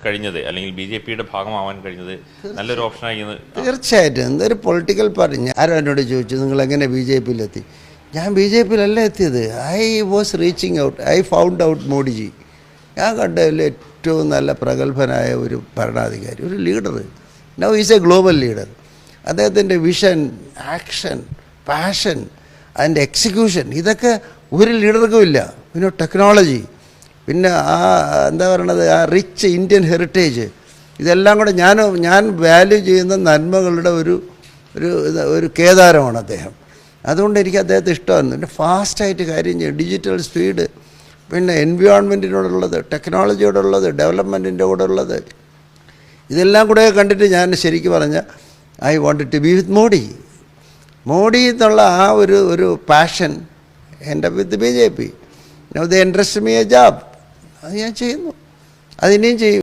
കഴിഞ്ഞത്, അല്ലെങ്കിൽ BJP-യുടെ ഭാഗമാവാൻ കഴിഞ്ഞത് നല്ലൊരു ഓപ്ഷനായി എന്ന്? തീർച്ചയായിട്ടും. എന്തൊരു പൊളിറ്റിക്കൽ പാർട്ടി. ആരും എന്നോട് ചോദിച്ചു നിങ്ങൾ എങ്ങനെ BJP-യിലെത്തി. ഞാൻ BJP-യിലല്ല എത്തിയത്. I was reaching out. I found out Modiji. ഞാൻ കണ്ടതിൽ ഏറ്റവും നല്ല പ്രഗത്ഭനായ ഒരു ഭരണാധികാരി, ഒരു leader. Now is a global leader. അദ്ദേഹത്തിൻ്റെ വിഷൻ, ആക്ഷൻ, പാഷൻ, അതിൻ്റെ എക്സിക്യൂഷൻ, ഇതൊക്കെ ഒരു ലീഡർക്കും ഇല്ല. പിന്നെ ടെക്നോളജി, പിന്നെ ആ എന്താ പറയണത്, ആ റിച്ച് ഇന്ത്യൻ ഹെറിറ്റേജ്, ഇതെല്ലാം കൂടെ ഞാൻ വാല്യൂ ചെയ്യുന്ന നന്മകളുടെ ഒരു കേദാരമാണ് അദ്ദേഹം. അതുകൊണ്ട് എനിക്ക് അദ്ദേഹത്തെ ഇഷ്ടമായിരുന്നു. പിന്നെ ഫാസ്റ്റായിട്ട് കാര്യം ചെയ്യും, ഡിജിറ്റൽ സ്പീഡ്, പിന്നെ എൻവയോൺമെൻറ്റിനോടുള്ളത്, ടെക്നോളജിയോടുള്ളത്, ഡെവലപ്മെൻറ്റിൻ്റെ കൂടെ ഉള്ളത്, ഇതെല്ലാം കൂടെ കണ്ടിട്ട് ഞാൻ ശരിക്കും പറഞ്ഞാൽ ഐ വാണ്ടഡ് ടു ബി വിത്ത് മോഡി എന്നുള്ള ആ ഒരു പാഷൻ എൻ്റെ വിത്ത് BJP. Now they interest me A job. അത് ഞാൻ ചെയ്യുന്നു, അതിനെയും ചെയ്യും.